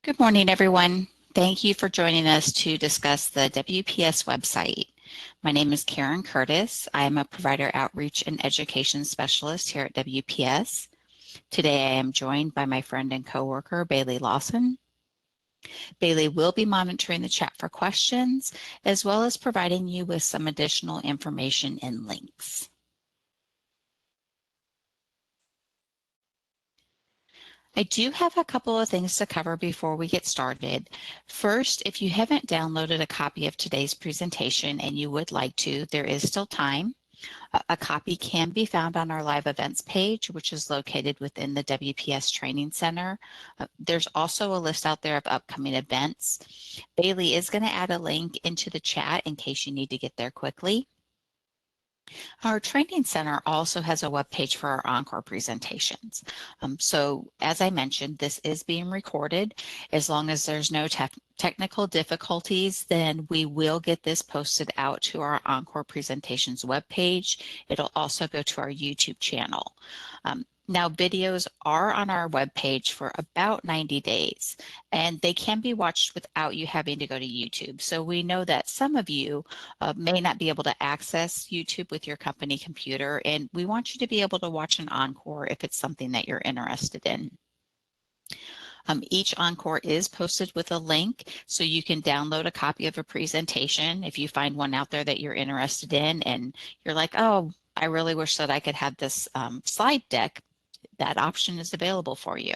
Good morning, everyone. Thank you for joining us to discuss the WPS website. My name is Karen Curtis. I am a Provider Outreach and Education Specialist here at WPS. Today I am joined by my friend and coworker, Bailey Lawson. Bailey will be monitoring the chat for questions, as well as providing you with some additional information and links. I do have a couple of things to cover before we get started. First, if you haven't downloaded a copy of today's presentation and you would like to, there is still time. A copy can be found on our live events page, which is located within the WPS Training Center. There's also a list out there of upcoming events. Bailey is going to add a link into the chat in case you need to get there quickly. Our training center also has a web page for our encore presentations. So as I mentioned, this is being recorded. As long as there's no technical difficulties, then we will get this posted out to our encore presentations web page. It'll also go to our YouTube channel. Now, videos are on our webpage for about 90 days, and they can be watched without you having to go to YouTube. So we know that some of you may not be able to access YouTube with your company computer, and we want you to be able to watch an encore if it's something that you're interested in. Each encore is posted with a link, so you can download a copy of a presentation if you find one out there that you're interested in and you're like, oh, I really wish that I could have this slide deck. That option is available for you.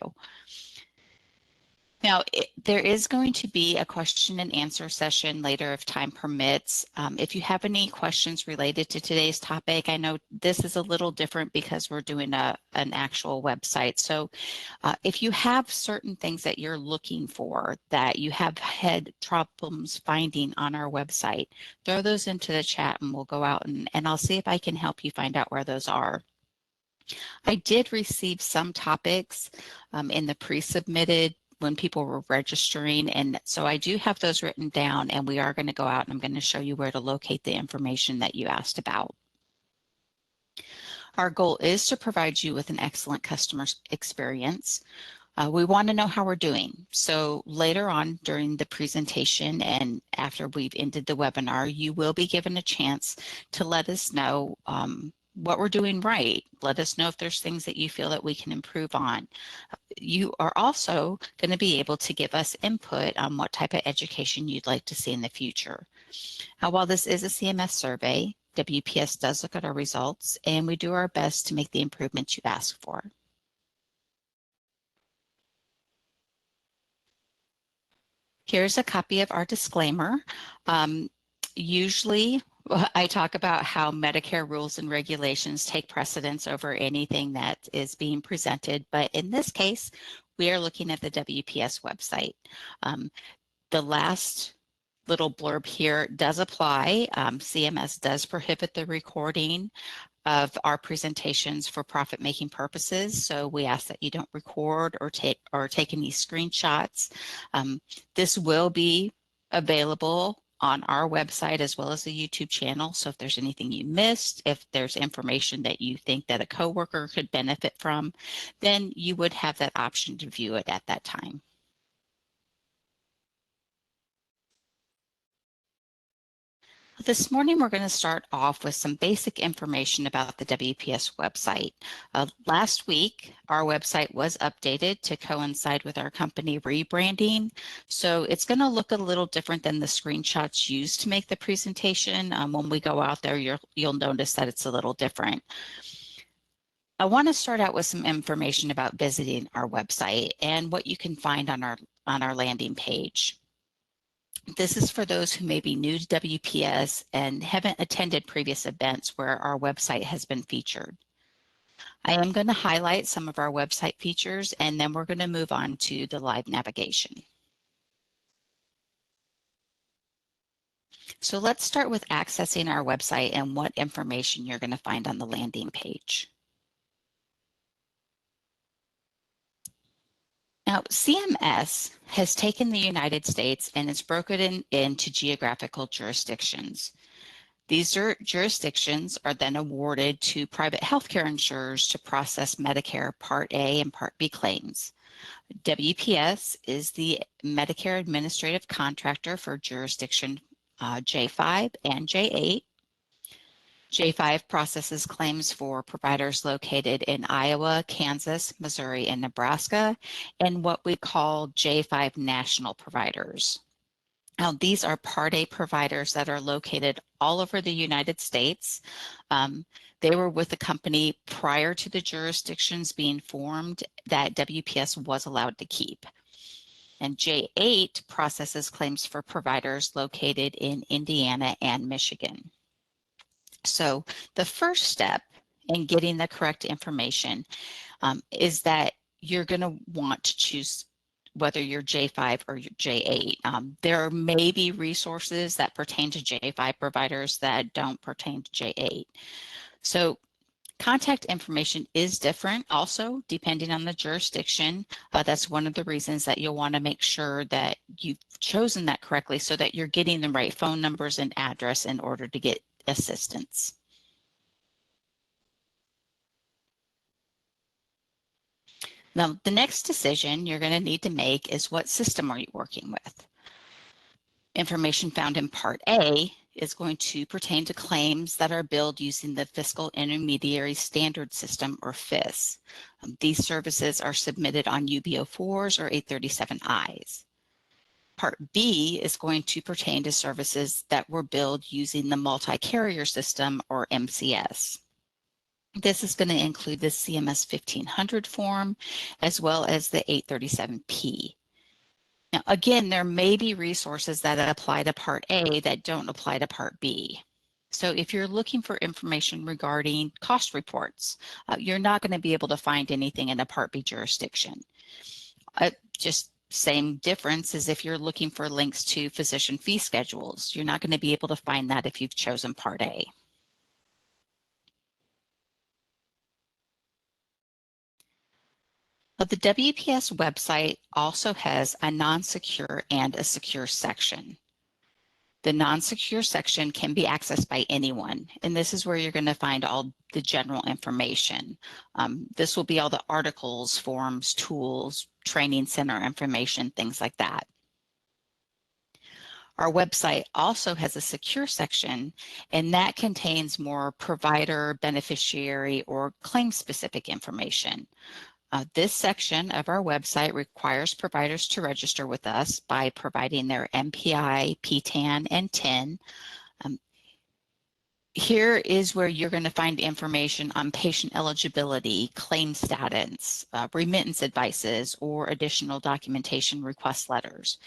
Now, there is going to be a question and answer session later if time permits. If you have any questions related to today's topic, I know this is a little different because we're doing an actual website. So if you have certain things that you're looking for that you have had problems finding on our website, throw those into the chat and we'll go out and I'll see if I can help you find out where those are. I did receive some topics in the pre-submitted when people were registering, and so I do have those written down, and we are going to go out and I'm going to show you where to locate the information that you asked about. Our goal is to provide you with an excellent customer experience. We want to know how we're doing. So later on during the presentation and after we've ended the webinar, you will be given a chance to let us know what we're doing right. Let us know if there's things that you feel that we can improve on. You are also going to be able to give us input on what type of education you'd like to see in the future. While this is a CMS survey, WPS does look at our results and we do our best to make the improvements you ask for. Here's a copy of our disclaimer. Usually I talk about how Medicare rules and regulations take precedence over anything that is being presented, but in this case, we are looking at the WPS website. The last little blurb here does apply. CMS does prohibit the recording of our presentations for profit-making purposes, so we ask that you don't record or take any screenshots. This will be available on our website as well as the YouTube channel. So if there's anything you missed, if there's information that you think that a coworker could benefit from, then you would have that option to view it at that time. This morning, we're going to start off with some basic information about the WPS website. Last week, our website was updated to coincide with our company rebranding. So it's going to look a little different than the screenshots used to make the presentation. When we go out there, you'll notice that it's a little different. I want to start out with some information about visiting our website and what you can find on our landing page. This is for those who may be new to WPS and haven't attended previous events where our website has been featured. I am going to highlight some of our website features and then we're going to move on to the live navigation. So let's start with accessing our website and what information you're going to find on the landing page. Now, CMS has taken the United States and it's broken it into geographical jurisdictions. These jurisdictions are then awarded to private healthcare insurers to process Medicare Part A and Part B claims. WPS is the Medicare Administrative Contractor for jurisdiction J5 and J8. J5 processes claims for providers located in Iowa, Kansas, Missouri, and Nebraska, and what we call J5 national providers. Now, these are Part A providers that are located all over the United States. They were with the company prior to the jurisdictions being formed that WPS was allowed to keep. And J8 processes claims for providers located in Indiana and Michigan. So the first step in getting the correct information is that you're going to want to choose whether you're J5 or you're J8. There may be resources that pertain to J5 providers that don't pertain to J8. So contact information is different also depending on the jurisdiction. That's one of the reasons that you'll want to make sure that you've chosen that correctly so that you're getting the right phone numbers and address in order to get assistance. Now, the next decision you're going to need to make is what system are you working with? Information found in Part A is going to pertain to claims that are billed using the Fiscal Intermediary Standard System, or FIS. These services are submitted on UB04s or 837Is. Part B is going to pertain to services that were billed using the Multi-Carrier System, or MCS. This is going to include the CMS 1500 form as well as the 837P. Now, again, there may be resources that apply to Part A that don't apply to Part B. So if you're looking for information regarding cost reports, you're not going to be able to find anything in a Part B jurisdiction. Just same difference as if you're looking for links to physician fee schedules. You're not going to be able to find that if you've chosen Part A. The WPS website also has a non-secure and a secure section. The non-secure section can be accessed by anyone, and this is where you're going to find all the general information. This will be all the articles, forms, tools, training center information, things like that. Our website also has a secure section, and that contains more provider, beneficiary, or claim-specific information. This section of our website requires providers to register with us by providing their MPI, PTAN, and TIN. Here is where you're going to find information on patient eligibility, claim status, remittance advices, or additional documentation request letters.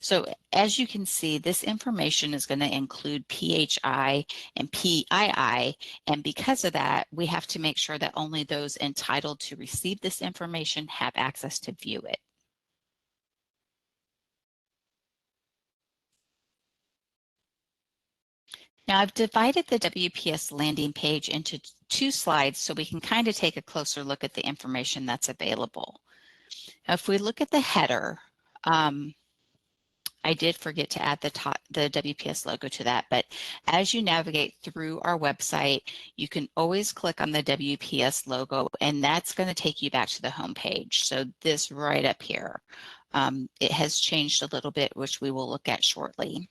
So as you can see, this information is going to include PHI and PII, and because of that, we have to make sure that only those entitled to receive this information have access to view it. Now I've divided the WPS landing page into two slides so we can kind of take a closer look at the information that's available. Now, if we look at the header, I did forget to add the WPS logo to that, but as you navigate through our website, you can always click on the WPS logo, and that's going to take you back to the home page. So this right up here, it has changed a little bit, which we will look at shortly.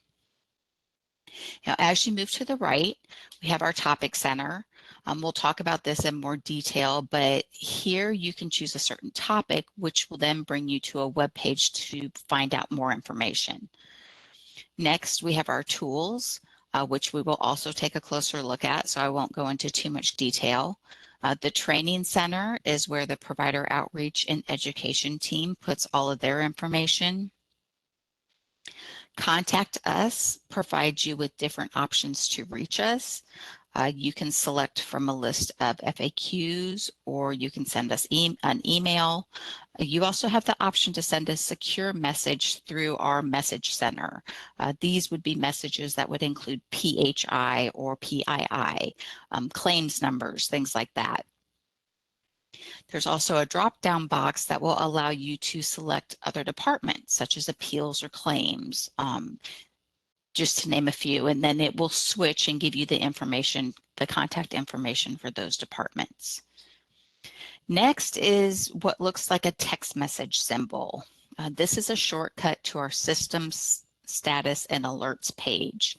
Now, as you move to the right, we have our topic center. We'll talk about this in more detail, but here you can choose a certain topic, which will then bring you to a web page to find out more information. Next, we have our tools, which we will also take a closer look at, so I won't go into too much detail. The training center is where the provider outreach and education team puts all of their information. Contact Us provides you with different options to reach us. You can select from a list of FAQs, or you can send us an email. You also have the option to send a secure message through our message center. These would be messages that would include PHI or PII, claims numbers, things like that. There's also a drop-down box that will allow you to select other departments, such as appeals or claims, just to name a few, and then it will switch and give you the information, the contact information for those departments. Next is what looks like a text message symbol. This is a shortcut to our system's status and alerts page.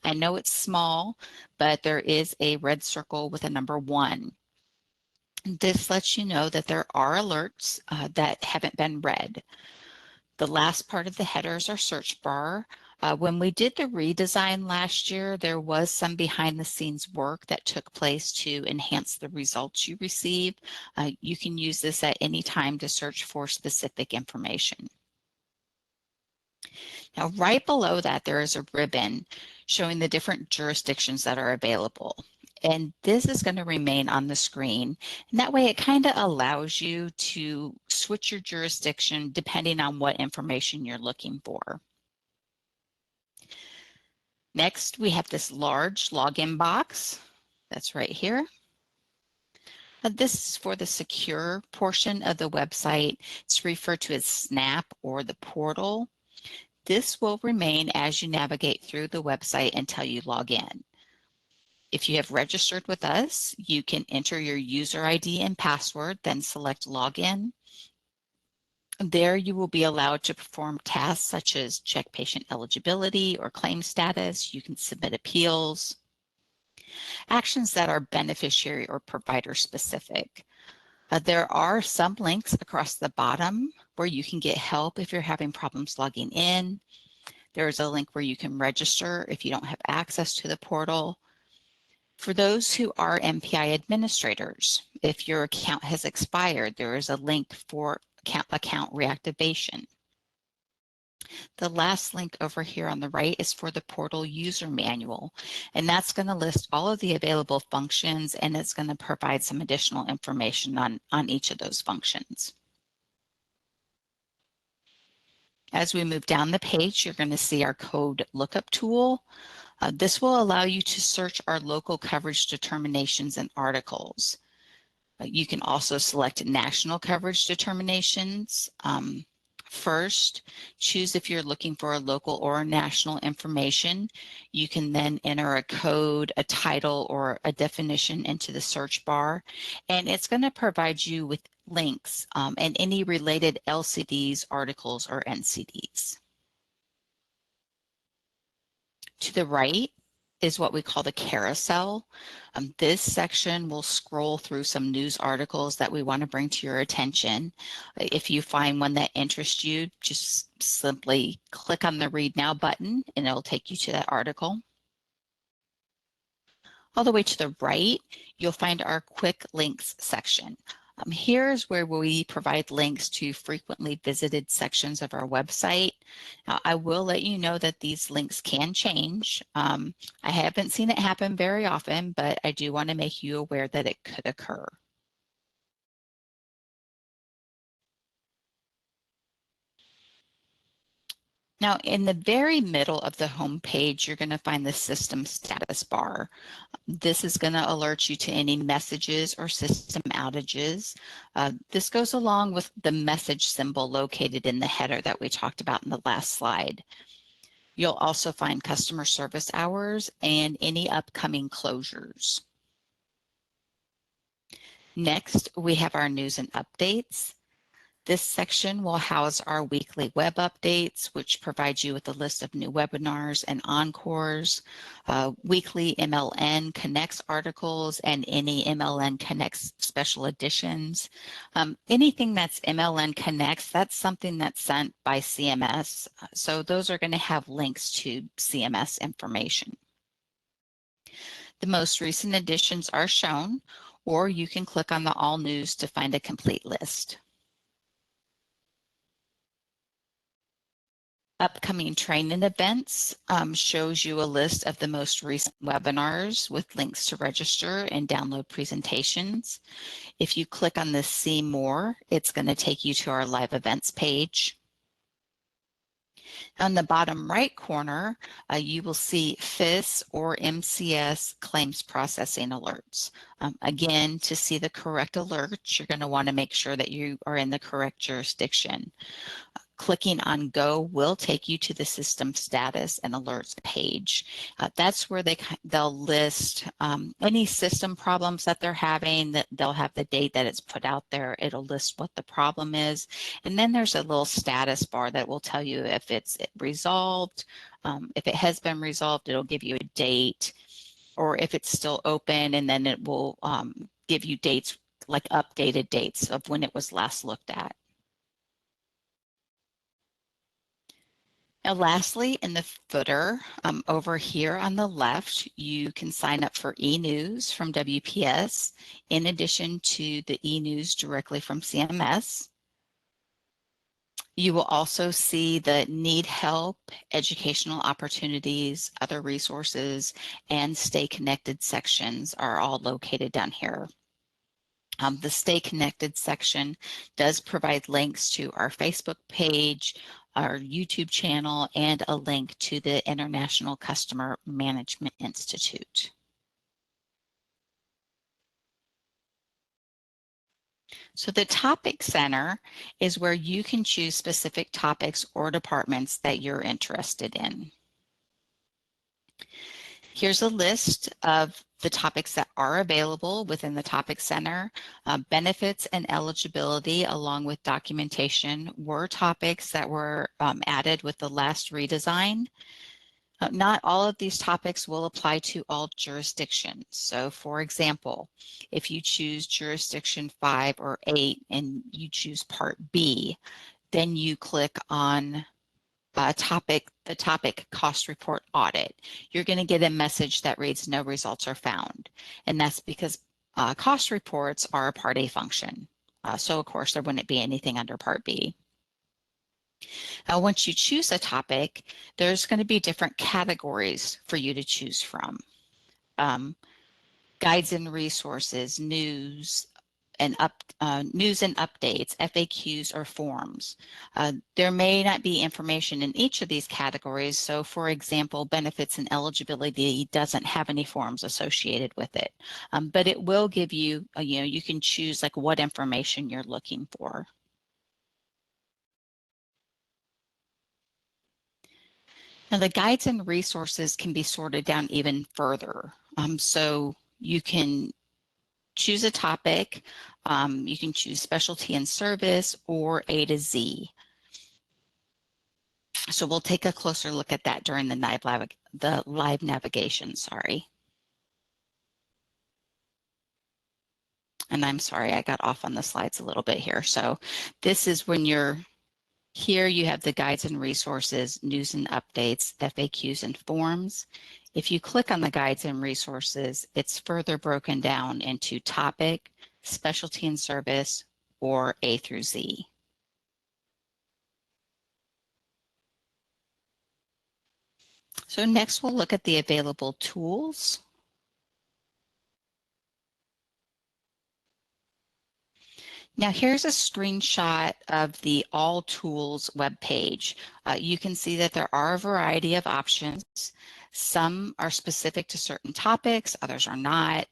I know it's small, but there is a red circle with a number 1. This lets you know that there are alerts that haven't been read. The last part of the header is our search bar. When we did the redesign last year, there was some behind the scenes work that took place to enhance the results you receive. You can use this at any time to search for specific information. Now, right below that, there is a ribbon showing the different jurisdictions that are available. And this is going to remain on the screen. And that way it kind of allows you to switch your jurisdiction depending on what information you're looking for. Next, we have this large login box that's right here. This is for the secure portion of the website. It's referred to as Snap or the portal. This will remain as you navigate through the website until you log in. If you have registered with us, you can enter your user ID and password, then select Login. There you will be allowed to perform tasks such as check patient eligibility or claim status. You can submit appeals, actions that are beneficiary or provider specific. There are some links across the bottom where you can get help if you're having problems logging in. There's a link where you can register if you don't have access to the portal. For those who are MPI administrators, if your account has expired, there is a link for account reactivation. The last link over here on the right is for the portal user manual, and that's going to list all of the available functions, and it's going to provide some additional information on each of those functions. As we move down the page, you're going to see our code lookup tool. This will allow you to search our local coverage determinations and articles. You can also select national coverage determinations. First, choose if you're looking for a local or national information. You can then enter a code, a title, or a definition into the search bar, and it's going to provide you with links and any related LCDs, articles, or NCDs. To the right is what we call the carousel. This section will scroll through some news articles that we want to bring to your attention. If you find one that interests you, just simply click on the Read Now button and it'll take you to that article. All the way to the right, you'll find our quick links section. Here's where we provide links to frequently visited sections of our website. Now, I will let you know that these links can change. I haven't seen it happen very often, but I do want to make you aware that it could occur. Now, in the very middle of the home page, you're going to find the system status bar. This is going to alert you to any messages or system outages. This goes along with the message symbol located in the header that we talked about in the last slide. You'll also find customer service hours and any upcoming closures. Next, we have our news and updates. This section will house our weekly web updates, which provides you with a list of new webinars and encores, weekly MLN Connects articles, and any MLN Connects special editions. Anything that's MLN Connects, that's something that's sent by CMS. So those are going to have links to CMS information. The most recent editions are shown, or you can click on the All News to find a complete list. Upcoming training events shows you a list of the most recent webinars with links to register and download presentations. If you click on the See More, it's going to take you to our live events page. On the bottom right corner, you will see FIS or MCS claims processing alerts. Again, to see the correct alerts, you're going to want to make sure that you are in the correct jurisdiction. clicking on Go will take you to the system status and alerts page. That's where they'll list any system problems that they're having. That they'll have the date that it's put out there. It'll list what the problem is, and then there's a little status bar that will tell you if it's resolved. If it has been resolved, it'll give you a date, or if it's still open, and then it will give you dates, like updated dates of when it was last looked at. Now, lastly, in the footer, over here on the left, you can sign up for e-news from WPS, in addition to the e-news directly from CMS. You will also see the need help, educational opportunities, other resources, and stay connected sections are all located down here. The Stay Connected section does provide links to our Facebook page, our YouTube channel, and a link to the International Customer Management Institute. So the Topic Center is where you can choose specific topics or departments that you're interested in. Here's a list of the topics that are available within the Topic Center. Benefits and eligibility, along with documentation, were topics that were added with the last redesign. Not all of these topics will apply to all jurisdictions. So for example, if you choose jurisdiction 5 or 8 and you choose part B, then you click on the topic cost report audit. You're going to get a message that reads no results are found. And that's because cost reports are a part A function. So of course there wouldn't be anything under part B. Once you choose a topic, there's going to be different categories for you to choose from. Guides and resources, news and updates, FAQs, or forms. There may not be information in each of these categories. So for example, benefits and eligibility doesn't have any forms associated with it, but it will give you, you can choose like what information you're looking for. Now the guides and resources can be sorted down even further. So you can choose a topic, you can choose specialty and service, or A to Z. So we'll take a closer look at that during the live navigation, sorry. And I'm sorry, I got off on the slides a little bit here. So this is when you're here, you have the guides and resources, news and updates, FAQs and forms. If you click on the guides and resources, it's further broken down into topic, specialty and service, or A through Z. So next we'll look at the available tools. Now here's a screenshot of the All Tools webpage. You can see that there are a variety of options. Some are specific to certain topics, others are not.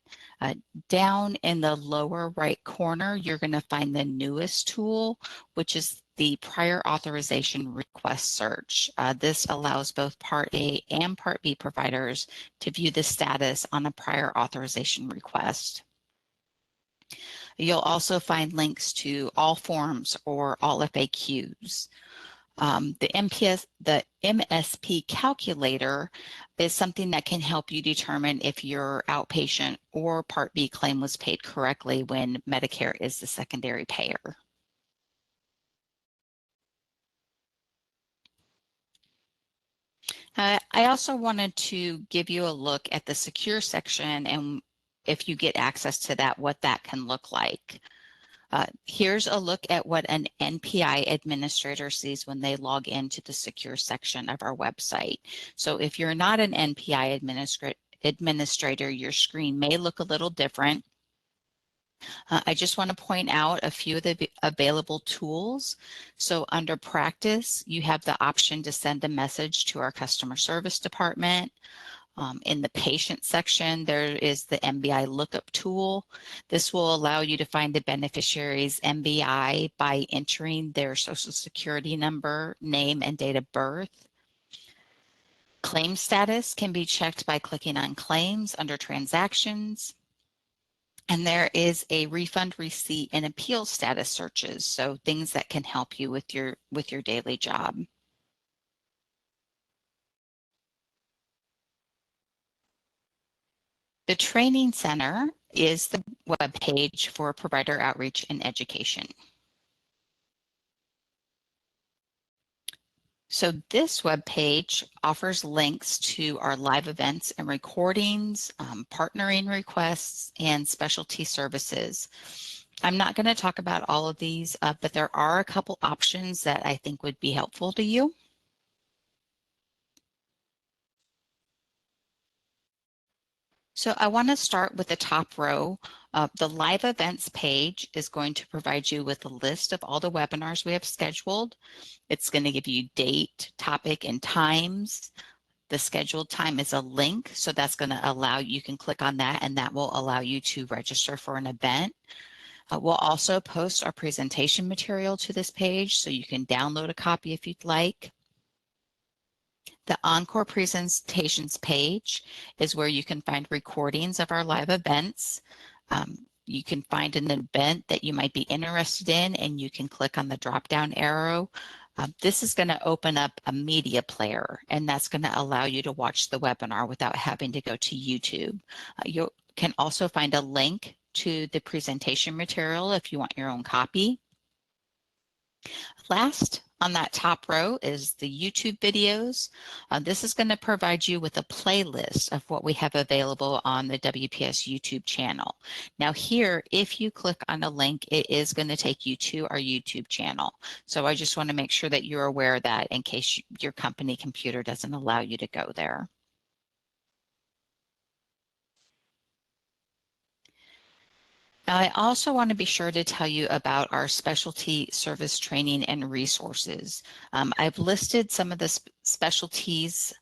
Down in the lower right corner, you're going to find the newest tool, which is the prior authorization request search. This allows both Part A and Part B providers to view the status on a prior authorization request. You'll also find links to all forms or all FAQs. The MSP calculator is something that can help you determine if your outpatient or Part B claim was paid correctly when Medicare is the secondary payer. I also wanted to give you a look at the secure section, and if you get access to that, what that can look like. Here's a look at what an NPI administrator sees when they log into the secure section of our website. So if you're not an NPI administrator, your screen may look a little different. I just want to point out a few of the available tools. So under practice, you have the option to send a message to our customer service department. In the patient section, there is the MBI lookup tool. This will allow you to find the beneficiary's MBI by entering their Social Security number, name, and date of birth. Claim status can be checked by clicking on Claims under Transactions. And there is a refund receipt and appeal status searches, so things that can help you with your daily job. The Training Center is the web page for provider outreach and education. So this web page offers links to our live events and recordings, partnering requests, and specialty services. I'm not going to talk about all of these, but there are a couple options that I think would be helpful to you. So I want to start with the top row. The live events page is going to provide you with a list of all the webinars we have scheduled. It's going to give you date, topic, and times. The scheduled time is a link, so that's going to allow you can click on that, and that will allow you to register for an event. We'll also post our presentation material to this page, so you can download a copy if you'd like. The Encore Presentations page is where you can find recordings of our live events. You can find an event that you might be interested in, and you can click on the drop-down arrow. This is going to open up a media player, and that's going to allow you to watch the webinar without having to go to YouTube. You can also find a link to the presentation material if you want your own copy. Last on that top row is the YouTube videos. This is going to provide you with a playlist of what we have available on the WPS YouTube channel. Now here, if you click on a link, it is going to take you to our YouTube channel. So I just want to make sure that you're aware of that in case your company computer doesn't allow you to go there. Now, I also want to be sure to tell you about our specialty service training and resources. I've listed some of the specialties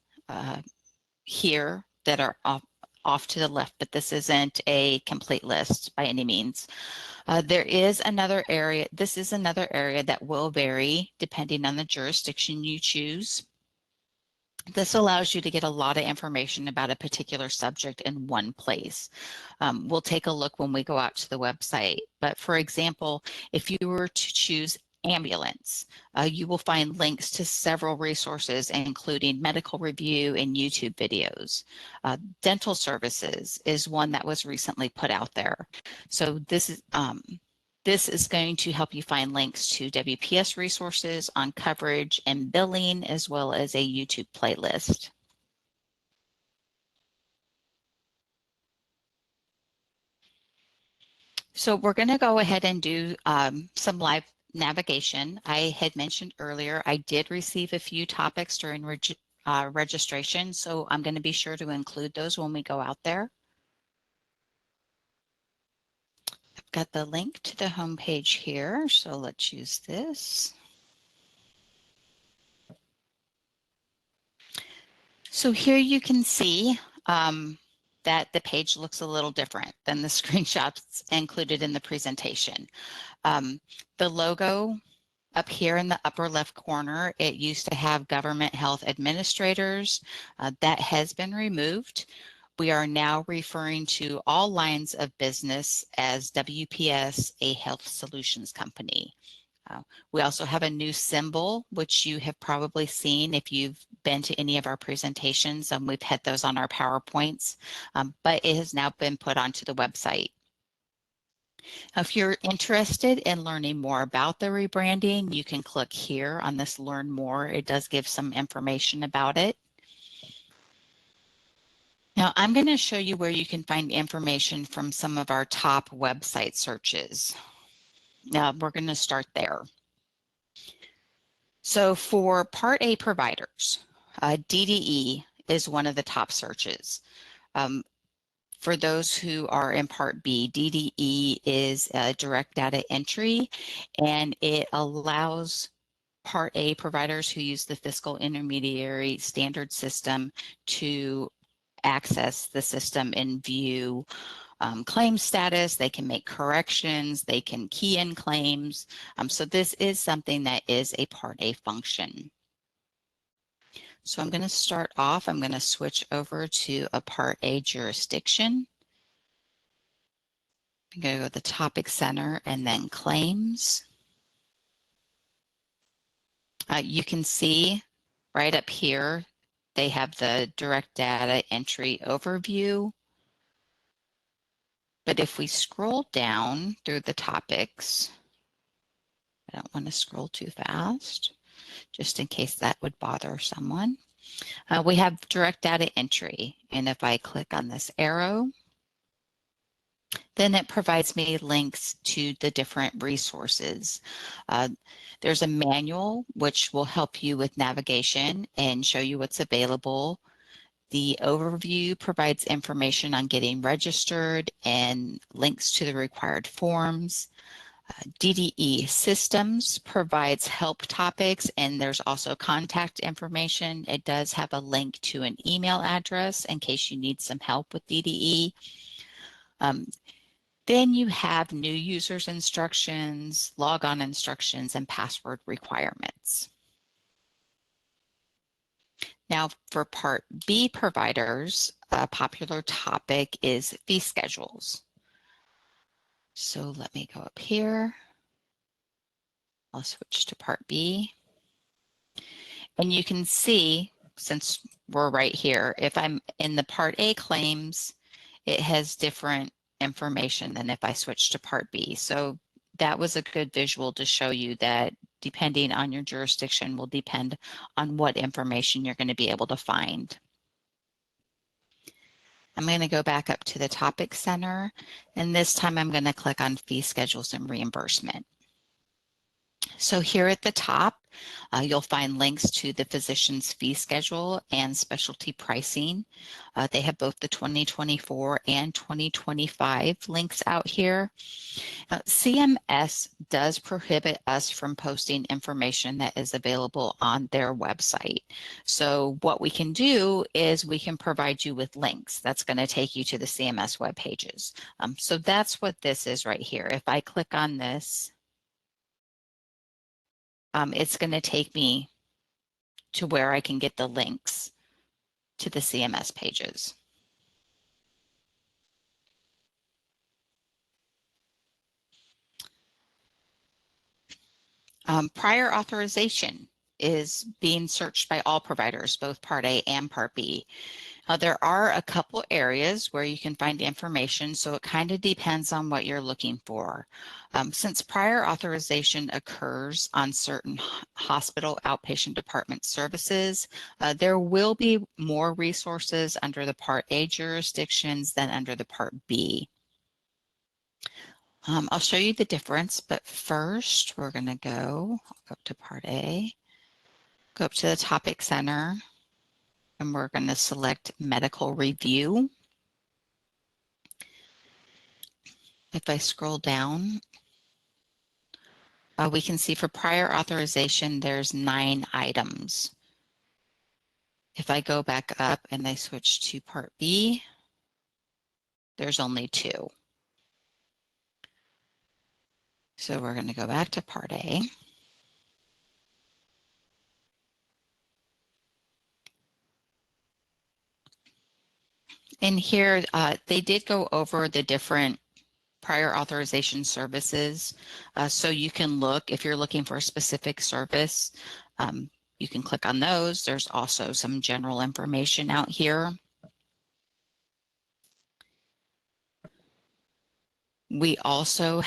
here that are off to the left, but this isn't a complete list by any means. There is another area, this is another area that will vary depending on the jurisdiction you choose. This allows you to get a lot of information about a particular subject in one place. We'll take a look when we go out to the website. But for example, if you were to choose ambulance, you will find links to several resources, including medical review and YouTube videos. Dental services is one that was recently put out there. So this is going to help you find links to WPS resources on coverage and billing, as well as a YouTube playlist. So we're going to go ahead and do some live navigation. I had mentioned earlier, I did receive a few topics during registration, so I'm going to be sure to include those when we go out there. I've got the link to the home page here, so let's use this. So here you can see that the page looks a little different than the screenshots included in the presentation. The logo up here in the upper left corner, it used to have government health administrators. That has been removed. We are now referring to all lines of business as WPS, a health solutions company. We also have a new symbol, which you have probably seen if you've been to any of our presentations. We've had those on our PowerPoints, but it has now been put onto the website. If you're interested in learning more about the rebranding, you can click here on this Learn More. It does give some information about it. Now, I'm going to show you where you can find information from some of our top website searches. Now, we're going to start there. So for Part A providers, DDE is one of the top searches. For those who are in Part B, DDE is direct data entry, and it allows Part A providers who use the fiscal intermediary standard system to access the system and view claim status. They can make corrections. They can key in claims. So this is something that is a Part A function. So I'm going to start off. I'm going to switch over to a Part A jurisdiction. I'm going to go to the Topic Center and then Claims. You can see right up here, they have the direct data entry overview. But if we scroll down through the topics, I don't want to scroll too fast, just in case that would bother someone. We have direct data entry, and if I click on this arrow, then it provides me links to the different resources. There's a manual which will help you with navigation and show you what's available. The overview provides information on getting registered and links to the required forms. DDE Systems provides help topics, and there's also contact information. It does have a link to an email address in case you need some help with DDE. Then you have new users instructions, logon instructions, and password requirements. Now for Part B providers, a popular topic is fee schedules. So let me go up here. I'll switch to Part B. And you can see, since we're right here, if I'm in the Part A claims, it has different information than if I switch to Part B. So that was a good visual to show you that depending on your jurisdiction will depend on what information you're going to be able to find. I'm going to go back up to the Topic Center, and this time I'm going to click on Fee Schedules and Reimbursement. So here at the top, you'll find links to the physician's fee schedule and specialty pricing. They have both the 2024 and 2025 links out here. CMS does prohibit us from posting information that is available on their website. So what we can do is we can provide you with links. That's going to take you to the CMS web pages. So that's what this is right here. If I click on this, it's going to take me to where I can get the links to the CMS pages. Prior authorization is being searched by all providers, both Part A and Part B. There are a couple areas where you can find information, so it kind of depends on what you're looking for. Since prior authorization occurs on certain hospital outpatient department services, there will be more resources under the Part A jurisdictions than under the Part B. I'll show you the difference, but first we're going to go up to Part A, go up to the Topic Center, and we're going to select Medical Review. If I scroll down, we can see for prior authorization, there's 9 items. If I go back up and I switch to Part B, there's only 2. So we're going to go back to Part A. And here, they did go over the different prior authorization services. So you can look, if you're looking for a specific service, you can click on those. There's also some general information out here. We also,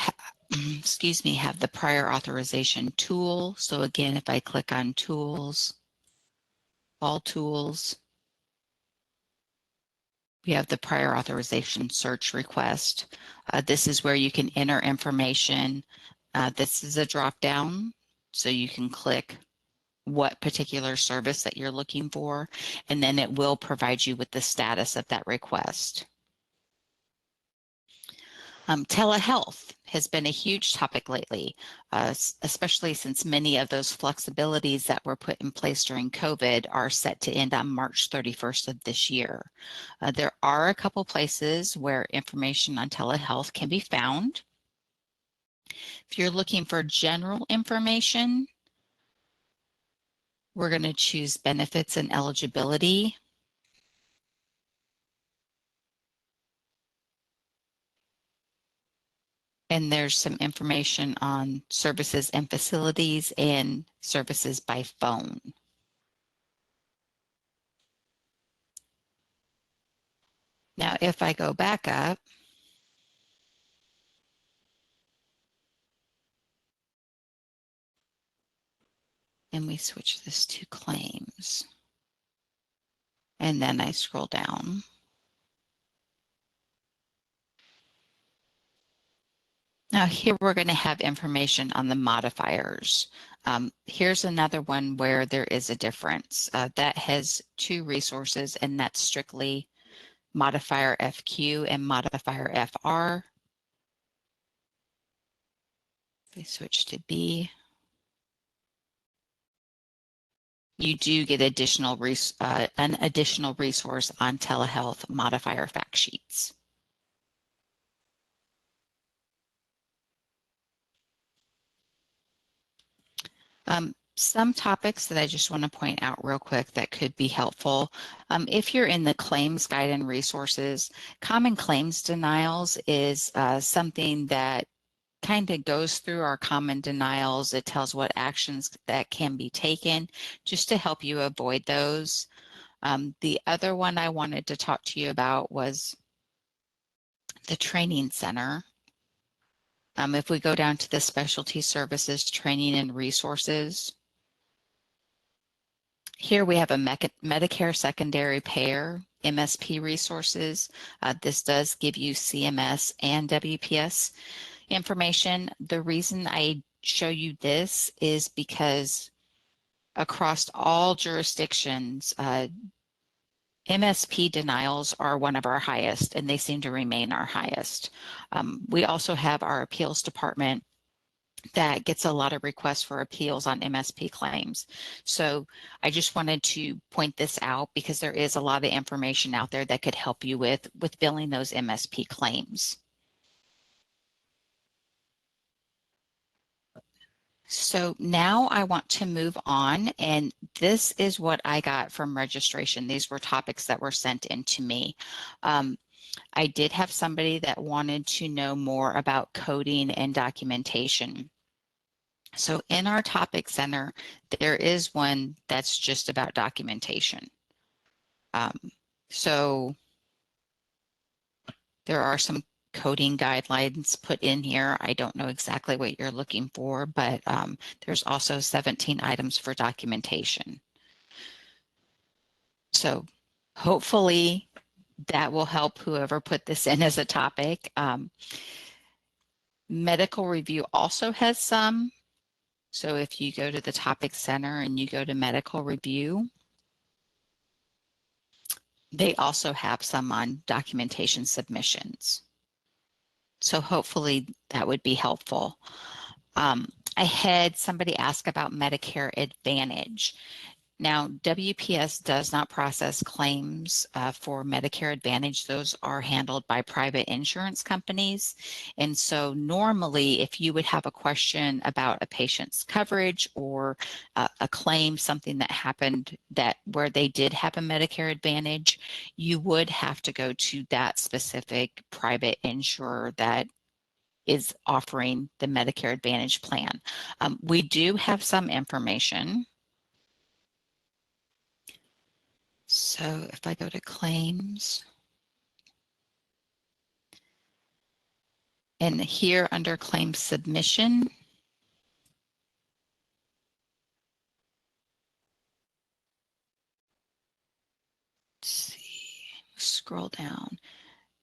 excuse me, have the prior authorization tool. So again, if I click on tools, all tools, we have the prior authorization search request. This is where you can enter information. This is a drop down, so you can click what particular service that you're looking for, and then it will provide you with the status of that request. Telehealth has been a huge topic lately, especially since many of those flexibilities that were put in place during COVID are set to end on March 31st of this year. There are a couple places where information on telehealth can be found. If you're looking for general information, we're going to choose benefits and eligibility. And there's some information on services and facilities and services by phone. Now, if I go back up and we switch this to claims, and then I scroll down, now here we're going to have information on the modifiers. Here's another one where there is a difference. That has two resources, and that's strictly modifier FQ and modifier FR. If I switch to B, you do get an additional resource on telehealth modifier fact sheets. Some topics that I just want to point out real quick that could be helpful. If you're in the claims guide and resources, common claims denials is something that kind of goes through our common denials. It tells what actions that can be taken just to help you avoid those. The other one I wanted to talk to you about was the training center. If we go down to the specialty services, training and resources, here we have a Medicare secondary payer, MSP resources. This does give you CMS and WPS information. The reason I show you this is because across all jurisdictions, MSP denials are one of our highest, and they seem to remain our highest. We also have our appeals department that gets a lot of requests for appeals on MSP claims. So I just wanted to point this out because there is a lot of information out there that could help you with billing those MSP claims. So now I want to move on, and this is what I got from registration. These were topics that were sent in to me. I did have somebody that wanted to know more about coding and documentation. So in our topic center, there is one that's just about documentation. So there are some coding guidelines put in here. I don't know exactly what you're looking for, but there's also 17 items for documentation. So hopefully that will help whoever put this in as a topic. Medical review also has some. So if you go to the topic center and you go to medical review, they also have some on documentation submissions. So hopefully that would be helpful. I had somebody ask about Medicare Advantage. Now, WPS does not process claims for Medicare Advantage. Those are handled by private insurance companies. And so normally, if you would have a question about a patient's coverage or a claim, something that happened where they did have a Medicare Advantage, you would have to go to that specific private insurer that is offering the Medicare Advantage plan. We do have some information. So if I go to claims, and here under claim submission, let's see, scroll down,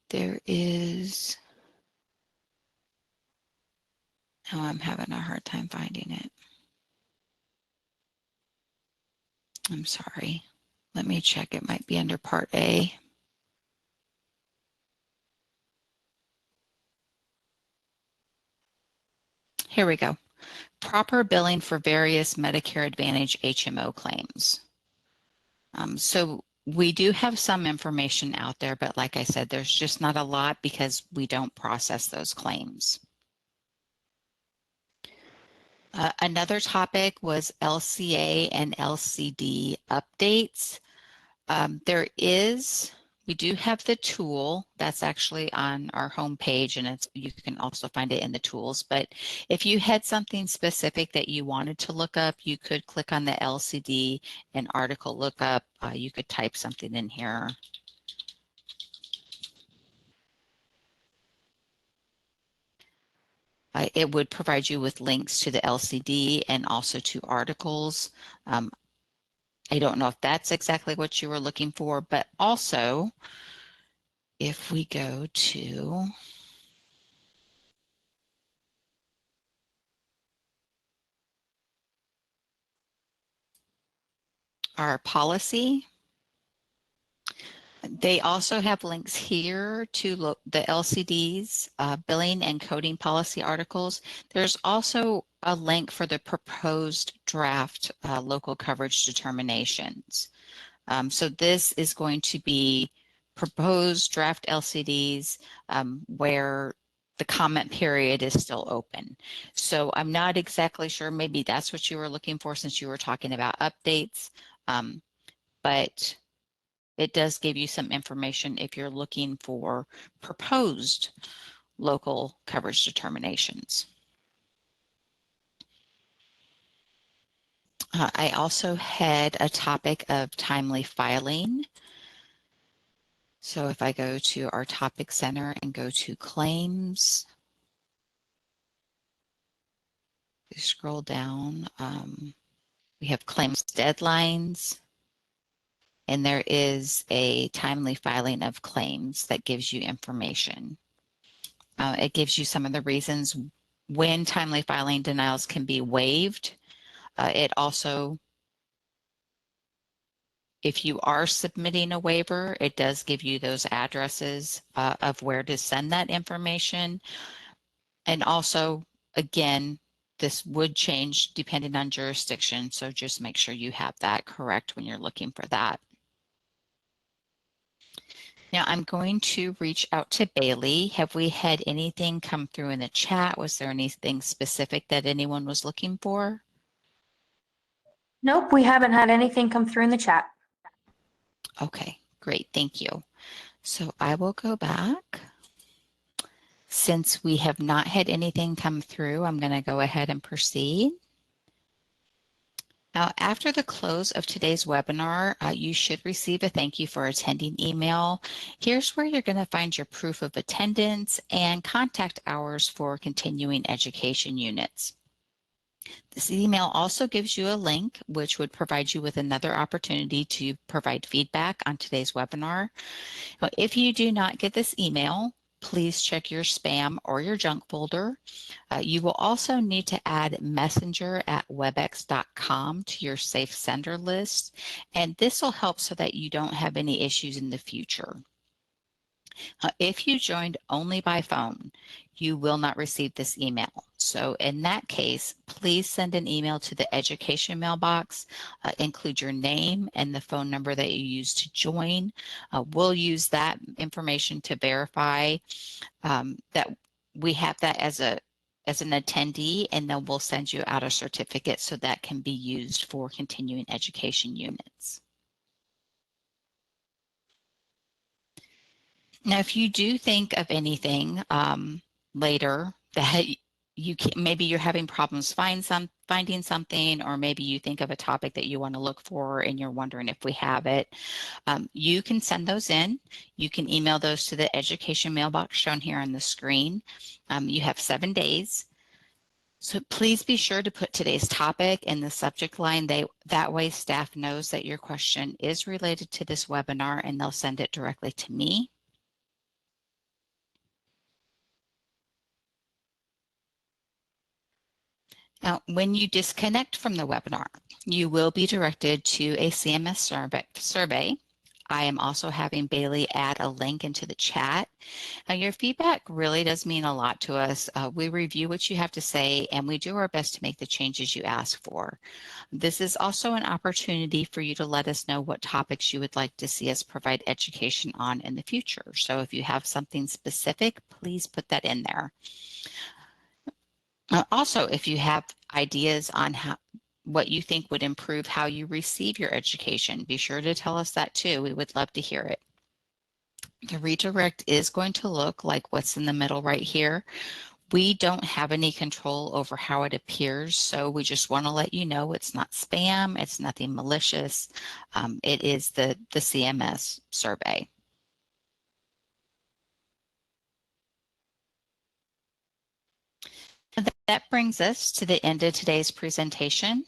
there is, oh, I'm having a hard time finding it. I'm sorry. Let me check. It might be under Part A. Here we go. Proper billing for various Medicare Advantage HMO claims. So we do have some information out there, but like I said, there's just not a lot because we don't process those claims. Another topic was LCA and LCD updates. We do have the tool that's actually on our homepage, and you can also find it in the tools. But if you had something specific that you wanted to look up, you could click on the LCD and article lookup. You could type something in here. It would provide you with links to the LCD and also to articles. I don't know if that's exactly what you were looking for, but also if we go to our policy, they also have links here to the LCDs, billing and coding policy articles. There's also a link for the proposed draft local coverage determinations. So this is going to be proposed draft LCDs where the comment period is still open. So I'm not exactly sure, maybe that's what you were looking for since you were talking about updates, but it does give you some information if you're looking for proposed local coverage determinations. I also had a topic of timely filing. So if I go to our topic center and go to claims, we scroll down, we have claims deadlines, and there is a timely filing of claims that gives you information. It gives you some of the reasons when timely filing denials can be waived. It also, if you are submitting a waiver, it does give you those addresses of where to send that information. And also, again, this would change depending on jurisdiction, so just make sure you have that correct when you're looking for that. Now I'm going to reach out to Bailey. Have we had anything come through in the chat? Was there anything specific that anyone was looking for? Nope, we haven't had anything come through in the chat. Okay, great, thank you. So I will go back. Since we have not had anything come through, I'm going to go ahead and proceed. Now, after the close of today's webinar, you should receive a thank you for attending email. Here's where you're going to find your proof of attendance and contact hours for continuing education units. This email also gives you a link which would provide you with another opportunity to provide feedback on today's webinar. Now, if you do not get this email, please check your spam or your junk folder. You will also need to add messenger@webex.com to your safe sender list, and this will help so that you don't have any issues in the future. If you joined only by phone, you will not receive this email. So in that case, please send an email to the education mailbox, include your name and the phone number that you used to join. We'll use that information to verify that we have that as an attendee, and then we'll send you out a certificate so that can be used for continuing education units. Now, if you do think of anything later that maybe you're having problems finding something, or maybe you think of a topic that you want to look for and you're wondering if we have it, you can send those in. You can email those to the education mailbox shown here on the screen. You have 7 days. So please be sure to put today's topic in the subject line. That way staff knows that your question is related to this webinar, and they'll send it directly to me. Now, when you disconnect from the webinar, you will be directed to a CMS survey. I am also having Bailey add a link into the chat. Now, your feedback really does mean a lot to us. We review what you have to say, and we do our best to make the changes you ask for. This is also an opportunity for you to let us know what topics you would like to see us provide education on in the future. So if you have something specific, please put that in there. Also, if you have ideas on what you think would improve how you receive your education, be sure to tell us that too. We would love to hear it. The redirect is going to look like what's in the middle right here. We don't have any control over how it appears, so we just want to let you know it's not spam, it's nothing malicious. It is the CMS survey. That brings us to the end of today's presentation.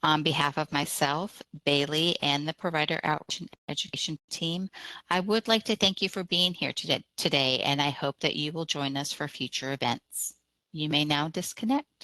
On behalf of myself, Bailey, and the Provider Outreach and Education team, I would like to thank you for being here today, and I hope that you will join us for future events. You may now disconnect.